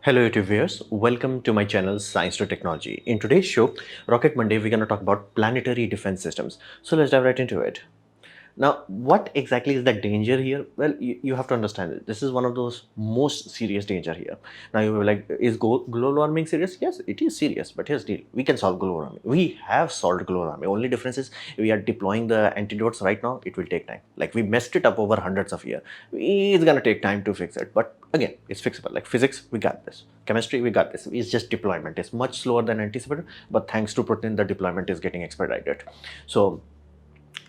Hello YouTube viewers, welcome to my channel Science to Technology. In today's show, Rocket Monday, we're going to talk about planetary defense systems. So let's dive right into it. Now, what exactly is the danger here? Well, you have to understand it. This is one of those most serious danger here. Now, you will be like, is global warming serious? Yes, it is serious, but here's the deal. We can solve global warming. We have solved global warming. Only difference is we are deploying the antidotes right now. It will take time. Like we messed it up over hundreds of years. It's going to take time to fix it. But again, it's fixable. Like physics, we got this. Chemistry, we got this. It's just deployment. It's much slower than anticipated, but thanks to Putin, the deployment is getting expedited. So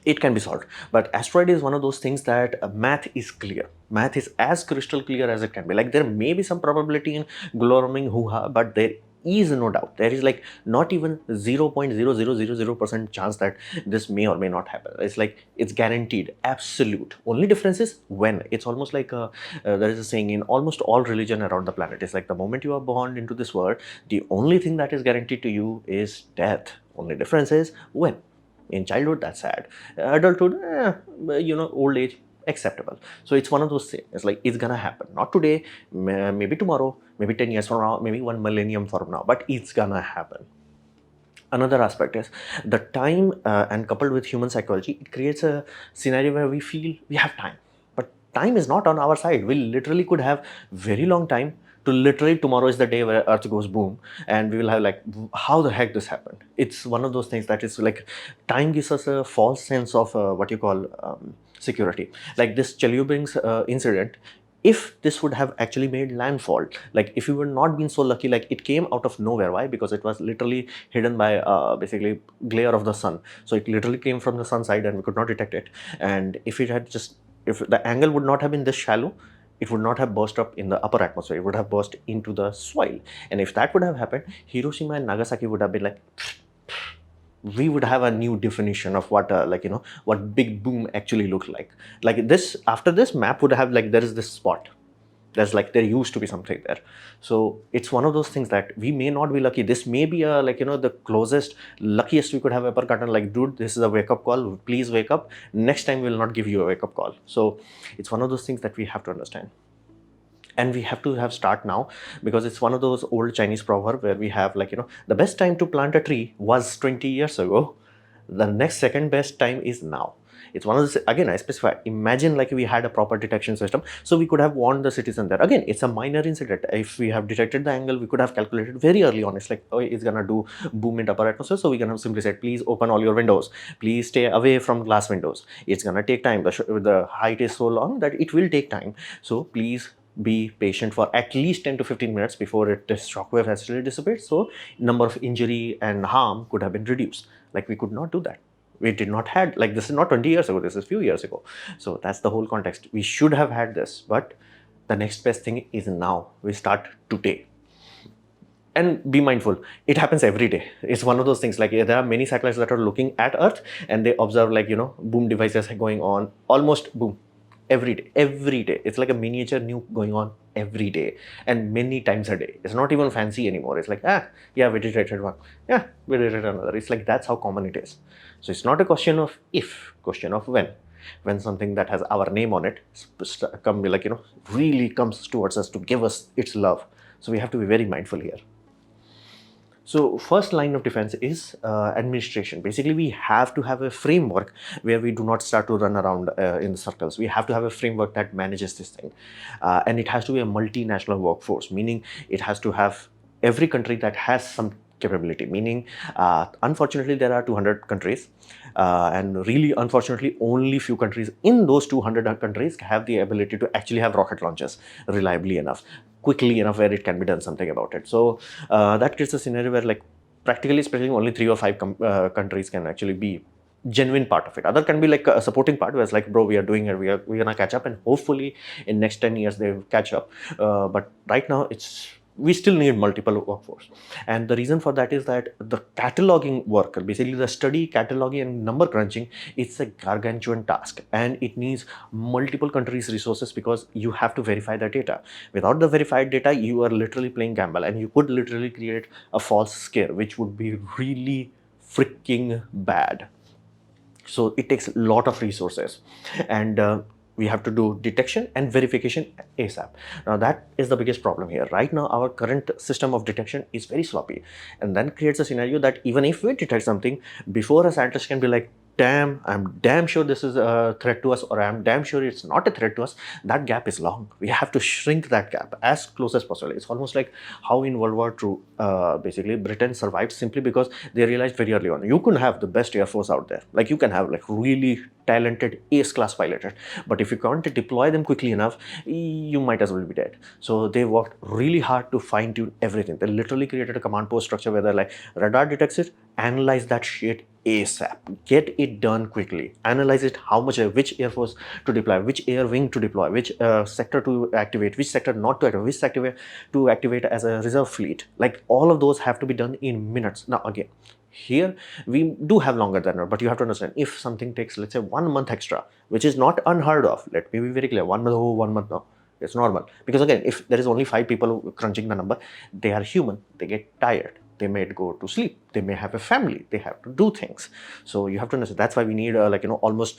it can be solved. But asteroid is one of those things that math is clear. Math is as crystal clear as it can be. Like there may be some probability in global warming hoo-ha, but there is no doubt. There is like not even 0.0000% chance that this may or may not happen. It's like it's guaranteed, absolute. Only difference is when. It's almost like there is a saying in almost all religion around the planet. It's like the moment you are born into this world, the only thing that is guaranteed to you is death. Only difference is when. In childhood, that's sad. Adulthood, old age, acceptable. So it's one of those things. It's like it's gonna happen. Not today, maybe tomorrow, maybe 10 years from now, maybe 1 millennium from now, but it's gonna happen. Another aspect is the time, and coupled with human psychology, it creates a scenario where we feel we have time. But time is not on our side. We literally could have very long time to literally tomorrow is the day where Earth goes boom, and we will have like, how the heck this happened? It's one of those things that is like time gives us a false sense of what you call security. Like this Chelyabinsk incident, if this would have actually made landfall, like if we were not been so lucky, like it came out of nowhere. Why? Because it was literally hidden by basically glare of the sun. So it literally came from the sun side and we could not detect it. And if it had just, if the angle would not have been this shallow, it would not have burst up in the upper atmosphere. It would have burst into the soil. And if that would have happened, Hiroshima and Nagasaki would have been like, we would have a new definition of what what big boom actually looked like this. After this map would have like, there is this spot, there's like, there used to be something there. So it's one of those things that we may not be lucky. This may be a the closest, luckiest we could have ever gotten. Like, dude, this is a wake-up call, please wake up. Next time we'll not give you a wake-up call. So it's one of those things that we have to understand, and we have to have start now, because it's one of those old Chinese proverb where we have the best time to plant a tree was 20 years ago. The next second best time is now. It's one of those, again, I specify, imagine like we had a proper detection system, so we could have warned the citizen there. Again, it's a minor incident. If we have detected the angle, we could have calculated very early on. It's like, oh, it's gonna do boom in upper atmosphere, so we can have simply said, please open all your windows, please stay away from glass windows. It's gonna take time. The height is so long that it will take time, so please be patient for at least 10 to 15 minutes before this shockwave actually dissipates, so number of injury and harm could have been reduced. Like, we could not do that. We did not had, like, this is not 20 years ago, this is few years ago. So that's the whole context. We should have had this, but the next best thing is now. We start today. And be mindful, it happens every day. It's one of those things, like there are many satellites that are looking at Earth and they observe boom devices going on, almost boom, every day. It's like a miniature nuke going on every day and many times a day. It's not even fancy anymore. It's like, yeah, we detected one, yeah, we detected another. It's like, that's how common it is. So it's not a question of if, question of when something that has our name on it really comes towards us to give us its love. So we have to be very mindful here. So first line of defense is administration. Basically, we have to have a framework where we do not start to run around in circles. We have to have a framework that manages this thing. And it has to be a multinational workforce, meaning it has to have every country that has some capability, meaning unfortunately there are 200 countries, and really unfortunately only few countries in those 200 countries have the ability to actually have rocket launches reliably enough, quickly enough, where it can be done something about it. So that creates a scenario where, like, practically speaking, only 3 or 5 countries can actually be genuine part of it. Other can be like a supporting part, where it's like, bro, we are doing it, we're gonna catch up, and hopefully in next 10 years they catch up. But right now we still need multiple workforce. And the reason for that is that the cataloging work, basically the study, cataloging and number crunching, it's a gargantuan task, and it needs multiple countries' resources, because you have to verify the data. Without the verified data, you are literally playing gamble, and you could literally create a false scare, which would be really freaking bad. So it takes a lot of resources. And We have to do detection and verification ASAP. Now that is the biggest problem here. Right now, our current system of detection is very sloppy, and then creates a scenario that even if we detect something, before a scientist can be like, damn, I'm damn sure this is a threat to us, or I'm damn sure it's not a threat to us, that gap is long. We have to shrink that gap as close as possible. It's almost like how in World War II, basically Britain survived simply because they realized very early on, you couldn't have the best air force out there. Like you can have like really talented ace class pilots, but if you can't deploy them quickly enough, you might as well be dead. So they worked really hard to fine tune everything. They literally created a command post structure where they're like, radar detects it, analyze that shit ASAP, get it done quickly, analyze it, how much, which air force to deploy, which air wing to deploy, which sector to activate, which sector not to activate, which sector to activate as a reserve fleet. Like all of those have to be done in minutes. Now again, here we do have longer than that, but you have to understand, if something takes, let's say, 1 month extra, which is not unheard of, let me be very clear, 1 month, oh, 1 month, no, it's normal. Because again, if there is only 5 people crunching the number, they are human, they get tired, they may go to sleep, they may have a family, they have to do things. So you have to understand, that's why we need almost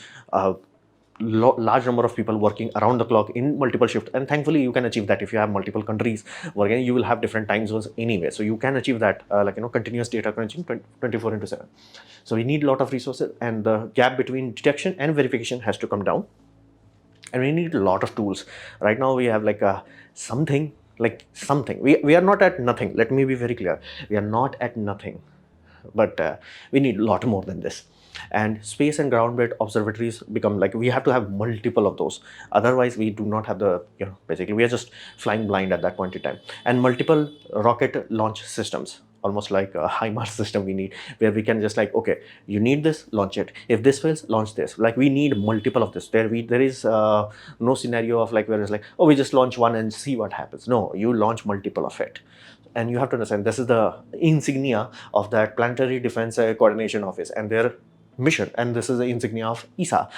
large number of people working around the clock in multiple shifts. And thankfully you can achieve that if you have multiple countries working. You will have different time zones anyway, so you can achieve that continuous data crunching 24/7. So we need a lot of resources, and the gap between detection and verification has to come down, and we need a lot of tools. Right now we have something. We are not at nothing. Let me be very clear, we are not at nothing, but we need a lot more than this. And space and ground-based observatories become like, we have to have multiple of those. Otherwise we do not have the, basically we are just flying blind at that point in time. And multiple rocket launch systems, almost like a HIMARS system we need, where we can just like, okay, you need this, launch it. If this fails, launch this. Like we need multiple of this. There is no scenario of like where it's like, oh, we just launch one and see what happens. No, you launch multiple of it. And you have to understand, this is the insignia of that Planetary Defense Coordination Office and their mission, and this is the insignia of ESA,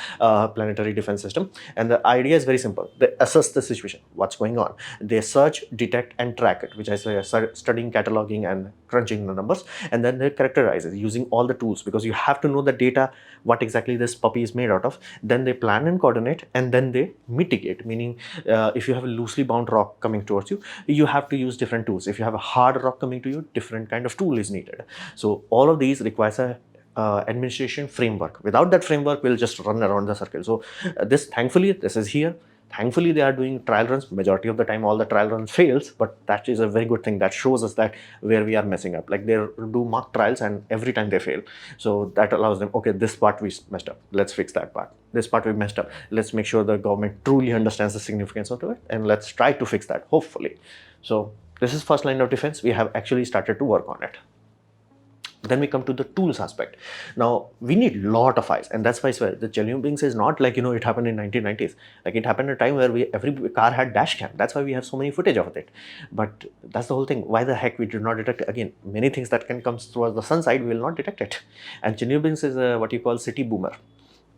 Planetary Defense System. And the idea is very simple. They assess the situation, what's going on, they search, detect and track it, which I say studying, cataloging and crunching the numbers, and then they characterize it using all the tools, because you have to know the data, what exactly this puppy is made out of. Then they plan and coordinate, and then they mitigate, meaning if you have a loosely bound rock coming towards you, you have to use different tools. If you have a hard rock coming to you, different kind of tool is needed. So all of these requires a administration framework. Without that framework, we'll just run around the circle. So thankfully this is here. Thankfully they are doing trial runs. Majority of the time all the trial runs fails, but that is a very good thing. That shows us that where we are messing up. Like they do mock trials and every time they fail. So that allows them, okay, this part we messed up, let's fix that part. This part we messed up, let's make sure the government truly understands the significance of it, and let's try to fix that, hopefully. So this is first line of defense. We have actually started to work on it. Then we come to the tools aspect. Now we need a lot of eyes, and that's why I swear the Chelyabinsk is not like, it happened in 1990s. Like it happened at a time where every car had dash cam. That's why we have so many footage of it. But that's the whole thing. Why the heck we did not detect it? Again, many things that can come towards the sun side, we will not detect it. And Chelyabinsk is what you call city boomer.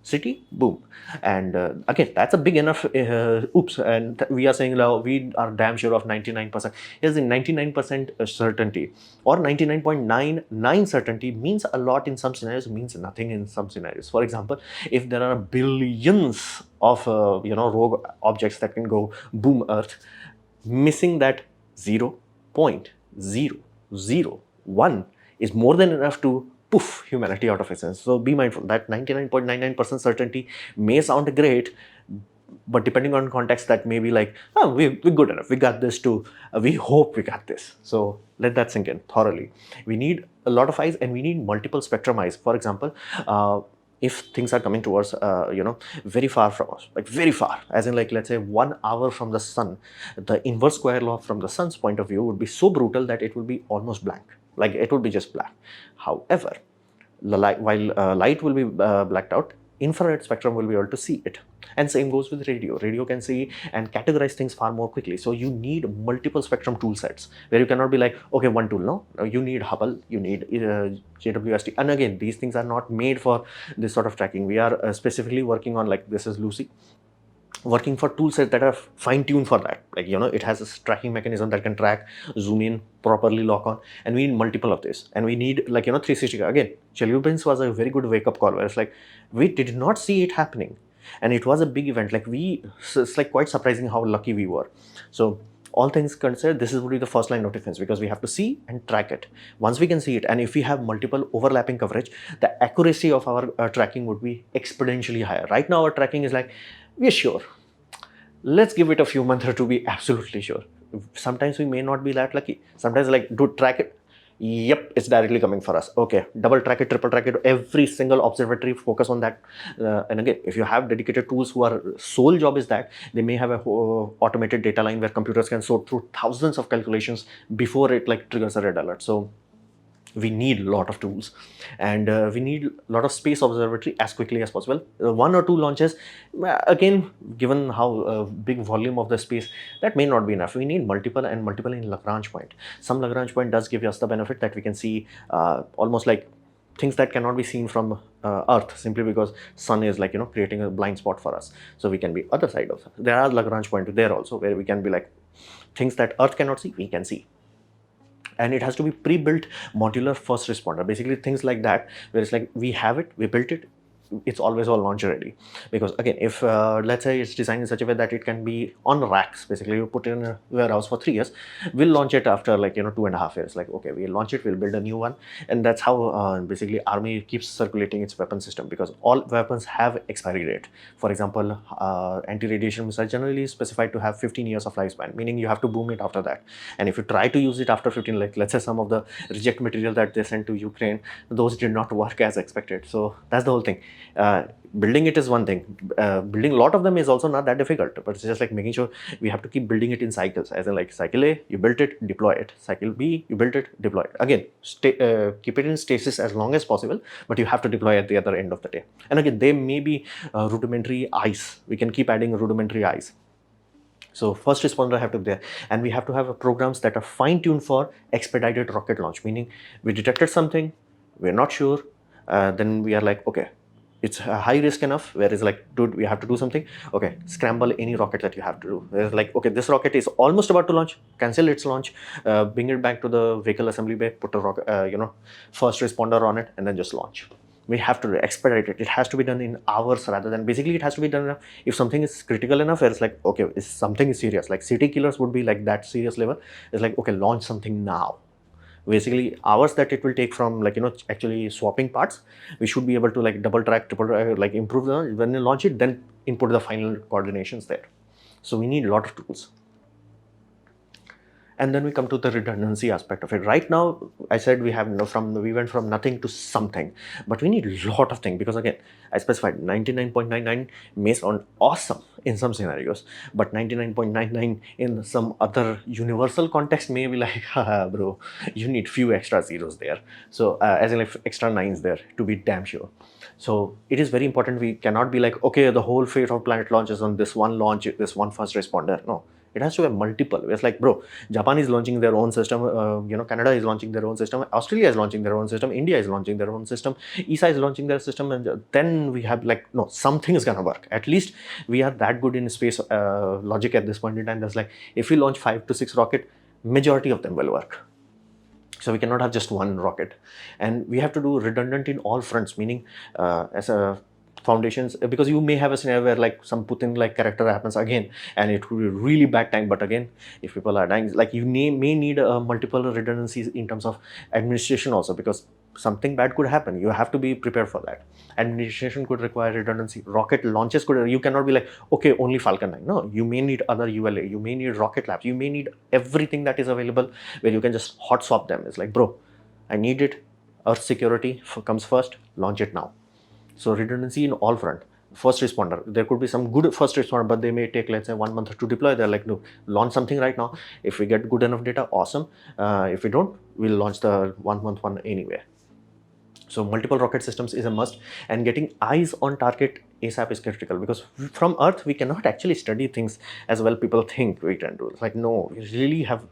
City, boom. And again, that's a big enough oops. And we are saying now we are damn sure of 99%. Here's the 99% certainty, or 99.99 certainty means a lot in some scenarios, means nothing in some scenarios. For example, if there are billions of rogue objects that can go boom Earth, missing that 0.001 is more than enough to poof humanity out of existence. So be mindful that 99.99% certainty may sound great, but depending on context, that may be like, oh, we're good enough, we got this too, we hope we got this. So let that sink in thoroughly. We need a lot of eyes, and we need multiple spectrum eyes. For example, if things are coming towards very far from us, like very far, as in like let's say 1 hour from the sun, the inverse square law from the sun's point of view would be so brutal that it would be almost blank. Like it would be just black. However, while light will be blacked out, infrared spectrum will be able to see it. And same goes with radio. Radio can see and categorize things far more quickly. So you need multiple spectrum tool sets, where you cannot be like, okay, one tool. No, you need Hubble, you need JWST. And again, these things are not made for this sort of tracking. We are specifically working on, like this is Lucy, working for tool sets that are fine-tuned for that. Like, it has a tracking mechanism that can track, zoom in, properly lock on, and we need multiple of this. And we need 360. Again, Chelyabinsk was a very good wake-up call, where it's like, we did not see it happening. and it was a big event. Like it's like quite surprising how lucky we were. So all things considered, this would be the first line of defense, because we have to see and track it. Once we can see it, and if we have multiple overlapping coverage, the accuracy of our tracking would be exponentially higher. Right now our tracking is like, we're sure, let's give it a few months to be absolutely sure. Sometimes we may not be that lucky. Sometimes, like, do track it, yep, it's directly coming for us. Okay, double track it, triple track it, every single observatory focus on that. And again, if you have dedicated tools who are sole job is that, they may have a automated data line where computers can sort through thousands of calculations before it like triggers a red alert. So we need a lot of tools, and we need a lot of space observatory as quickly as possible. One or two launches, again, given how big volume of the space, that may not be enough. We need multiple, and multiple in Lagrange point. Some Lagrange point does give us the benefit that we can see almost like things that cannot be seen from Earth, simply because sun is like, creating a blind spot for us. So we can be other side of it. There are Lagrange point there also, where we can be like, things that Earth cannot see, we can see. And it has to be pre-built modular first responder, basically things like that, where it's like, we have it, we built it, it's always all launch ready. Because again, if let's say it's designed in such a way that it can be on racks, basically you put it in a warehouse for 3 years, we'll launch it after like 2.5 years. Like, okay, we'll launch it, we'll build a new one. And that's how basically army keeps circulating its weapon system, because all weapons have expiry date. For example, anti-radiation missiles generally specified to have 15 years of lifespan, meaning you have to boom it after that. And if you try to use it after 15, like let's say some of the reject material that they sent to Ukraine, those did not work as expected. So that's the whole thing. Building it is one thing. Building a lot of them is also not that difficult, but it's just like making sure we have to keep building it in cycles. As in, like, cycle A, you built it, deploy it. Cycle B, you built it, deploy it. Again, keep it in stasis as long as possible, but you have to deploy at the other end of the day. And again, there may be rudimentary eyes. We can keep adding rudimentary eyes. So first responder have to be there, and we have to have programs that are fine-tuned for expedited rocket launch, meaning we detected something, we're not sure, then we are like, okay, it's high risk enough, whereas like, dude, we have to do something. Okay, scramble any rocket that you have to do. Whereas like, okay, this rocket is almost about to launch, cancel its launch, bring it back to the vehicle assembly bay, put a rocket, first responder on it, and then just launch. We have to expedite it. It has to be done in hours, rather than, basically it has to be done enough. If something is critical enough, where it's like, okay, if something is serious, like city killers would be like that serious level, it's like, okay, launch something now. Basically hours that it will take from like, actually swapping parts, we should be able to like double track, triple track, like improve the, when you launch it, then input the final coordinations there. So we need a lot of tools. And then we come to the redundancy aspect of it. Right now, I said we went from nothing to something, but we need a lot of things, because again, I specified 99.99 may sound awesome in some scenarios, but 99.99 in some other universal context may be like, haha, bro, you need few extra zeros there. So as in like extra nines there to be damn sure. So it is very important. We cannot be like, okay, the whole fate of planet launches on this one launch, this one first responder. No. It has to have multiple. It's like, bro, Japan is launching their own system, Canada is launching their own system, Australia is launching their own system, India is launching their own system, ESA is launching their system, and then we have like, no, something is gonna work. At least we are that good in space logic at this point in time. That's like, if we launch 5 to 6 rockets, majority of them will work. So we cannot have just one rocket, and we have to do redundant in all fronts, meaning as a foundations, because you may have a scenario where like some Putin like character happens again, and it will be really bad time. But again, if people are dying, like, you may need multiple redundancies in terms of administration also, because something bad could happen. You have to be prepared for that. Administration could require redundancy. Rocket launches could, you cannot be like, okay, only Falcon 9. No, you may need other ULA, you may need rocket labs, you may need everything that is available where you can just hot swap them. It's like, bro, I need it. Earth security comes first, launch it now. So redundancy in all front. First responder, there could be some good first responder, but they may take, let's say, 1 month to deploy. They're like, no, launch something right now. If we get good enough data, awesome. If we don't, we'll launch the 1 month one anyway. So multiple rocket systems is a must, and getting eyes on target ASAP is critical, because from Earth we cannot actually study things as well people think we can do. It's like, no, we really have.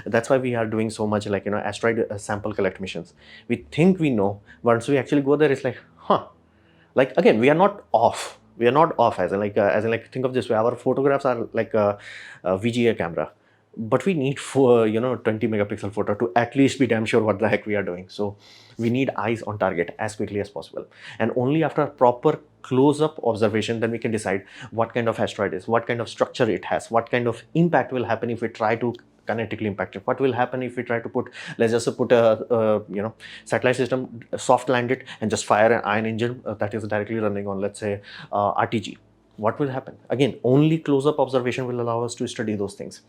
That's why we are doing so much like, asteroid sample collect missions. We think we know, once we actually go there, it's like, huh. Like, again, we are not off. We are not off, as in like think of this way. Our photographs are like a VGA camera. but we need for 20 megapixel photo to at least be damn sure what the heck we are doing. So we need eyes on target as quickly as possible, and only after proper close-up observation then we can decide what kind of asteroid is, what kind of structure it has, what kind of impact will happen if we try to kinetically impact it, what will happen if we try to put, let's just put a satellite system, soft land it and just fire an iron engine that is directly running on, let's say, RTG. What will happen? Again, only close-up observation will allow us to study those things,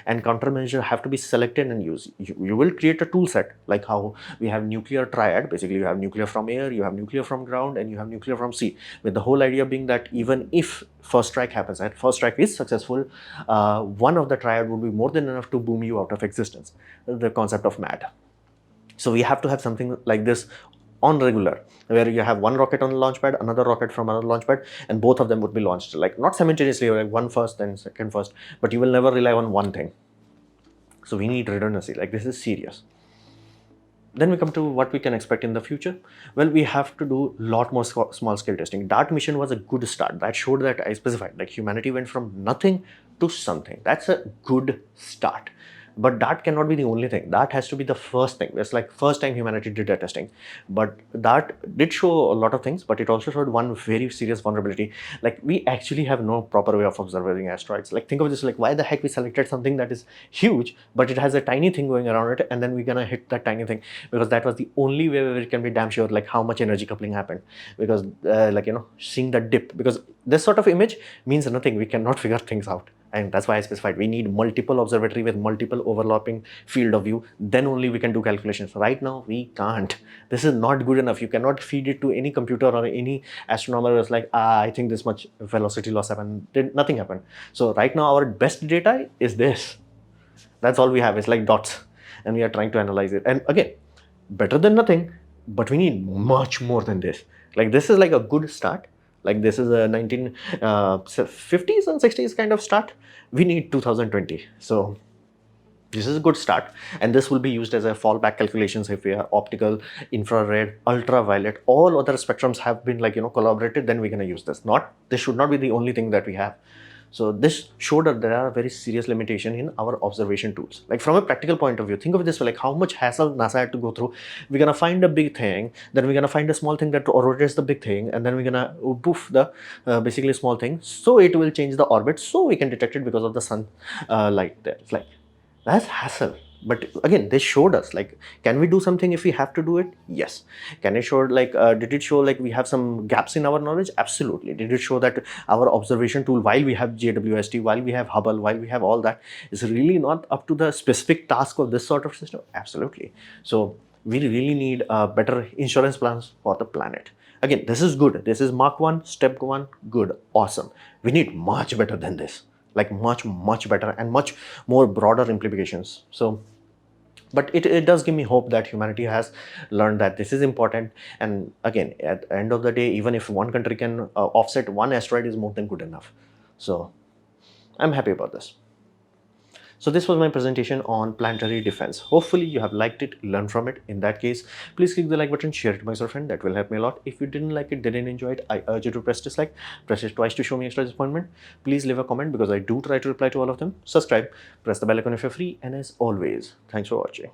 and countermeasure have to be selected and used. You will create a tool set, like how we have nuclear triad. Basically, you have nuclear from air, you have nuclear from ground, and you have nuclear from sea, with the whole idea being that even if first strike happens and first strike is successful, one of the triad would be more than enough to boom you out of existence. The concept of MAD. So we have to have something like this on regular, where you have one rocket on the launch pad, another rocket from another launch pad, and both of them would be launched, like not simultaneously, like one first then second first, but you will never rely on one thing. So we need redundancy. Like, this is serious. Then we come to what we can expect in the future. Well, we have to do a lot more small scale testing. DART mission was a good start. That showed that I specified, like, humanity went from nothing to something. That's a good start. But that cannot be the only thing. That has to be the first thing. It's like first time humanity did that testing. But that did show a lot of things, but it also showed one very serious vulnerability. Like, we actually have no proper way of observing asteroids. Like, think of this, like, why the heck we selected something that is huge, but it has a tiny thing going around it, and then we're gonna hit that tiny thing, because that was the only way where we can be damn sure, like, how much energy coupling happened. Because seeing that dip, because this sort of image means nothing. We cannot figure things out. And that's why I specified we need multiple observatory with multiple overlapping field of view. Then only we can do calculations. Right now, we can't. This is not good enough. You cannot feed it to any computer or any astronomer who's like, I think this much velocity loss happened. Nothing happened. So right now, our best data is this. That's all we have. It's like dots. And we are trying to analyze it. And again, better than nothing, but we need much more than this. Like, this is like a good start. Like, this is a 1950s and 60s kind of start. We need 2020. So this is a good start, and this will be used as a fallback calculations if we are optical, infrared, ultraviolet, all other spectrums have been, like, collaborated, then we're going to use this. This should not be the only thing that we have. So this showed that there are very serious limitation in our observation tools. Like, from a practical point of view, think of this, like, how much hassle NASA had to go through. We're gonna find a big thing, then we're gonna find a small thing that rotates the big thing, and then we're gonna poof the basically small thing, so it will change the orbit, so we can detect it because of the sun light there. It's like, that's hassle. But again, they showed us, like, can we do something if we have to do it? Yes. Can it show, like, did it show, like, we have some gaps in our knowledge? Absolutely. Did it show that our observation tool, while we have JWST, while we have Hubble, while we have all that, is really not up to the specific task of this sort of system? Absolutely. So we really need better insurance plans for the planet. Again, this is good. This is Mark 1, step 1, good, awesome. We need much better than this. Like, much better and much more broader implications. So, but it does give me hope that humanity has learned that this is important. And again, at the end of the day, even if one country can offset one asteroid, is more than good enough. So I'm happy about this. So this was my presentation on planetary defense. Hopefully you have liked it, learned from it. In that case, please click the like button, share it with your friend. That will help me a lot. If you didn't like it, didn't enjoy it, I urge you to press dislike. Press it twice to show me extra disappointment. Please leave a comment, because I do try to reply to all of them. Subscribe, press the bell icon if you're free. And as always, thanks for watching.